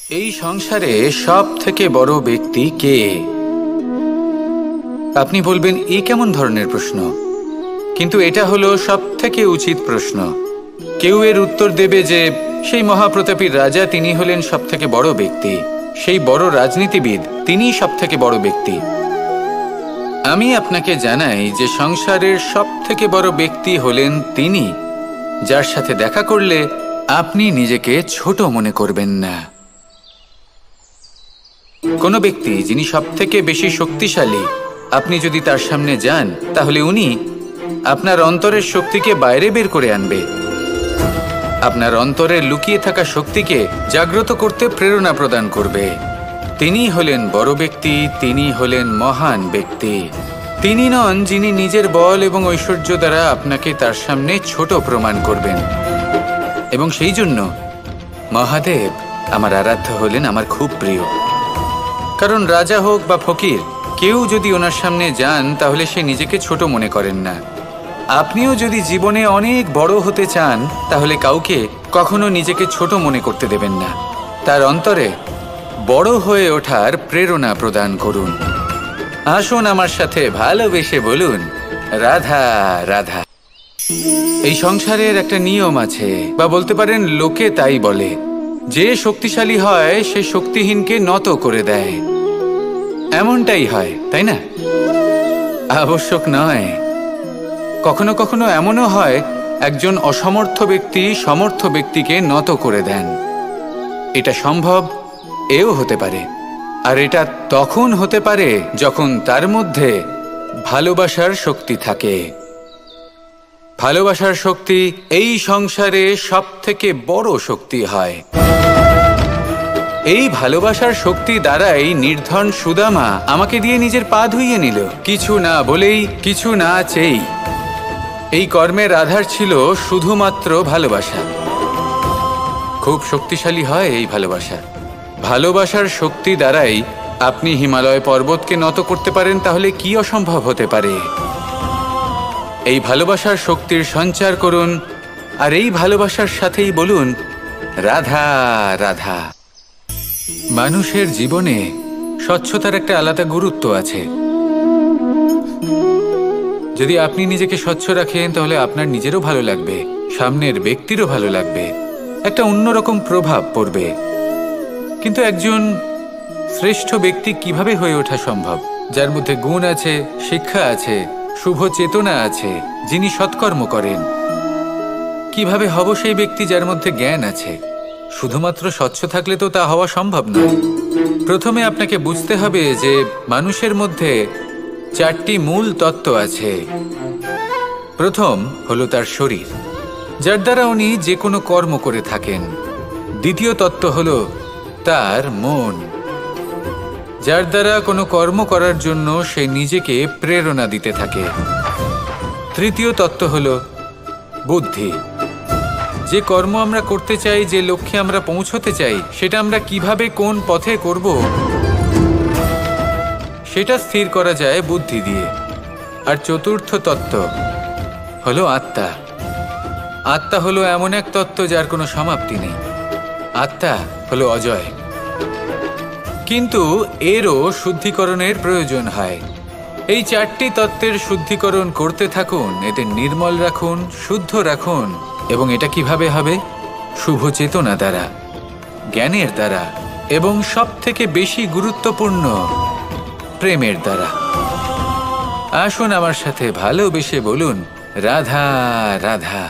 এই সংসারে সব থেকে বড় ব্যক্তি কে? আপনি বলবেন এই কেমন ধরনের প্রশ্ন, কিন্তু এটা হলো সব থেকে উচিত প্রশ্ন। কেউ এর উত্তর দেবে যে সেই মহাপ্রতাপী রাজা, তিনি হলেন সব থেকে বড় ব্যক্তি, সেই বড় রাজনীতিবিদ, তিনিই সব থেকে বড় ব্যক্তি। আমি আপনাকে জানাই যে সংসারের সব থেকে বড় ব্যক্তি হলেন তিনি, যার সাথে দেখা করলে আপনি নিজেকে ছোট মনে করবেন না। কোনো ব্যক্তি যিনি সব থেকে বেশি শক্তিশালী, আপনি যদি তার সামনে যান তাহলে উনি আপনার অন্তরের শক্তিকে বাইরে বের করে আনবে, আপনার অন্তরের লুকিয়ে থাকা শক্তিকে জাগ্রত করতে প্রেরণা প্রদান করবে। তিনি হলেন বড় ব্যক্তি, তিনি হলেন মহান ব্যক্তি। তিনি নন যিনি নিজের বল এবং ঐশ্বর্য দ্বারা আপনাকে তার সামনে ছোট প্রমাণ করবেন। এবং সেই জন্য মহাদেব আমার আরাধ্য হলেন আমার খুব প্রিয়। কারণ রাজা হোক বা ফকির, কেউ যদি ওনার সামনে যান তাহলে সে নিজেকে ছোট মনে করেন না। আপনিও যদি জীবনে অনেক বড় হতে চান তাহলে কাউকে কখনো নিজেকে ছোট মনে করতে দেবেন না। তার অন্তরে বড় হয়ে ওঠার প্রেরণা প্রদান করুন। আসুন আমার সাথে ভালোবেসে বলুন, রাধা রাধা। এই সংসারের একটা নিয়ম আছে, বা বলতে পারেন লোকে তাই বলে, যে শক্তিশালী হয় সে শক্তিহীনকে নত করে দেয়। এমনটাই হয়, তাই না? আবশ্যক নয়, কখনো কখনো এমনও হয় একজন অসমর্থ ব্যক্তি সমর্থ ব্যক্তিকে নত করে দেন। এটা সম্ভব, এও হতে পারে। আর এটা তখন হতে পারে যখন তার মধ্যে ভালোবাসার শক্তি থাকে। ভালোবাসার শক্তি এই সংসারে সব থেকে বড় শক্তি হয়। এই ভালোবাসার শক্তি দ্বারাই নির্ধন সুদামা আমাকে দিয়ে নিজের পা ধুইয়ে নিল, কিছু না বলেই, কিছু না চেয়েই। এই কর্মের আধার ছিল শুধুমাত্র ভালোবাসা। খুব শক্তিশালী হয় এই ভালোবাসা। ভালোবাসার শক্তি দ্বারাই আপনি হিমালয় পর্বতকে নত করতে পারেন, তাহলে কি অসম্ভব হতে পারে? এই ভালোবাসার শক্তির সঞ্চার করুন, আর এই ভালোবাসার সাথেই বলুন, রাধা রাধা। মানুষের জীবনে স্বচ্ছতার একটা আলাদা গুরুত্ব আছে। যদি আপনি নিজেকে স্বচ্ছ রাখেন তাহলে আপনার নিজেরও ভালো লাগবে, সামনের ব্যক্তিরও ভালো লাগবে, একটা অন্যরকম প্রভাব পড়বে। কিন্তু একজন শ্রেষ্ঠ ব্যক্তি কিভাবে হয়ে ওঠা সম্ভব? যার মধ্যে গুণ আছে, শিক্ষা আছে, শুভ চেতনা আছে, যিনি সৎকর্ম করেন। কিভাবে হব সেই ব্যক্তি যার মধ্যে জ্ঞান আছে? শুধুমাত্র স্বচ্ছ থাকলে তো তা হওয়া সম্ভব নয়। প্রথমে আপনাকে বুঝতে হবে যে মানুষের মধ্যে চারটি মূল তত্ত্ব আছে। প্রথম হলো তার শরীর, যার দ্বারা উনি যে কোনো কর্ম করে থাকেন। দ্বিতীয় তত্ত্ব হলো তার মন, যার দ্বারা কোনো কর্ম করার জন্য সে নিজেকে প্রেরণা দিতে থাকে। তৃতীয় তত্ত্ব হলো বুদ্ধি, যে কর্ম আমরা করতে চাই, যে লক্ষ্যে আমরা পৌঁছতে চাই, সেটা আমরা কিভাবে কোন পথে করব সেটা স্থির করা যায় বুদ্ধি দিয়ে। আর চতুর্থ তত্ত্ব হলো আত্মা। আত্মা হলো এমন এক তত্ত্ব যার কোনো সমাপ্তি নেই। আত্মা হলো অজয়। কিন্তু এরও শুদ্ধিকরণের প্রয়োজন হয়। এই চারটি তত্ত্বের শুদ্ধিকরণ করতে থাকুন, এতে নির্মল রাখুন, শুদ্ধ রাখুন। এবং এটা কিভাবে হবে? শুভ চেতনা দ্বারা, জ্ঞানের দ্বারা, এবং সব থেকে বেশি গুরুত্বপূর্ণ প্রেমের দ্বারা। আসুন আমার সাথে ভালোবেসে বলুন, রাধা রাধা।